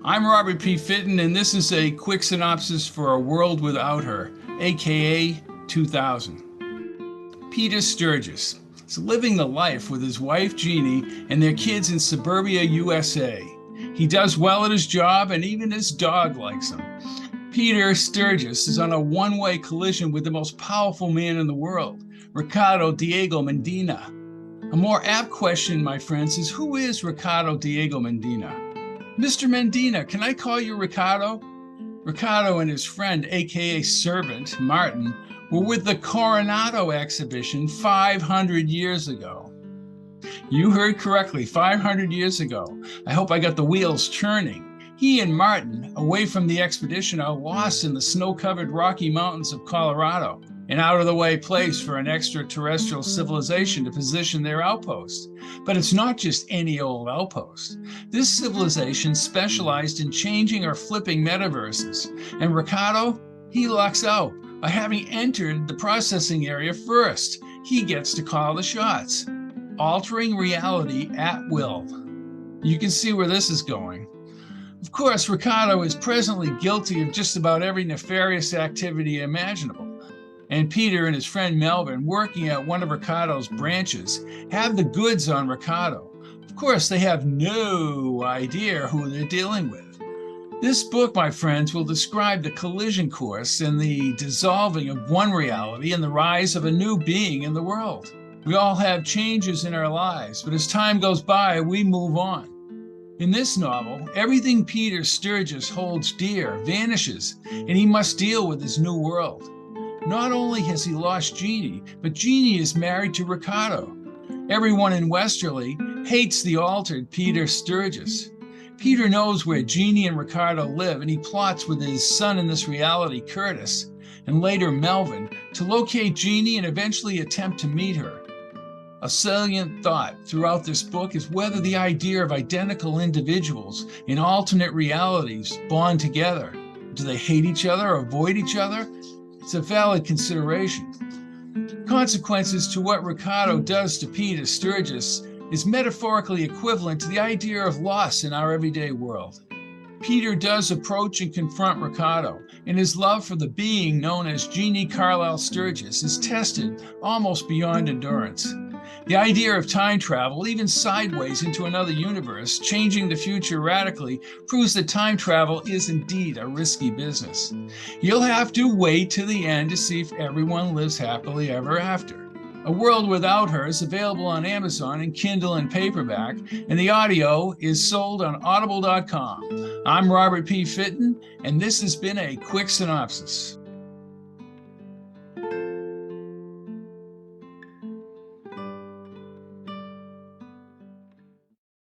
I'm Robert P. Fitton, and this is a quick synopsis for A World Without Her, aka 2000. Peter Sturgis is living the life with his wife Jeannie and their kids in suburbia USA. He does well at his job, and even his dog likes him. Peter Sturgis is on a one-way collision with the most powerful man in the world, Ricardo Diego Medina. A more apt question, my friends, is who is Ricardo Diego Medina? Mr. Medina, can I call you Ricardo? Ricardo and his friend, aka servant, Martin, were with the Coronado exhibition 500 years ago. You heard correctly, 500 years ago. I hope I got the wheels turning. He and Martin, away from the expedition, are lost in the snow-covered Rocky Mountains of Colorado, an out-of-the-way place for an extraterrestrial civilization to position their outpost. But it's not just any old outpost. This civilization specialized in changing or flipping metaverses. And Ricardo, he lucks out by having entered the processing area first. He gets to call the shots, altering reality at will. You can see where this is going. Of course, Ricardo is presently guilty of just about every nefarious activity imaginable. And Peter and his friend Melvin, working at one of Ricardo's branches, have the goods on Ricardo. Of course, they have no idea who they're dealing with. This book, my friends, will describe the collision course and the dissolving of one reality and the rise of a new being in the world. We all have changes in our lives, but as time goes by, we move on. In this novel, everything Peter Sturgis holds dear vanishes, and he must deal with his new world. Not only has he lost Jeannie, but Jeannie is married to Ricardo. Everyone in Westerly hates the altered Peter Sturgis. Peter knows where Jeannie and Ricardo live, and he plots with his son in this reality, Curtis, and later Melvin, to locate Jeannie and eventually attempt to meet her. A salient thought throughout this book is whether the idea of identical individuals in alternate realities bond together. Do they hate each other or avoid each other? It's a valid consideration. Consequences to what Ricardo does to Peter Sturgis is metaphorically equivalent to the idea of loss in our everyday world. Peter does approach and confront Ricardo, and his love for the being known as Jeannie Carlisle Sturgis is tested almost beyond endurance. The idea of time travel, even sideways into another universe, changing the future radically, proves that time travel is indeed a risky business. You'll have to wait to the end to see if everyone lives happily ever after. A World Without Her is available on Amazon in Kindle and paperback, and the audio is sold on audible.com. I'm Robert P. Fitton, and this has been a quick synopsis.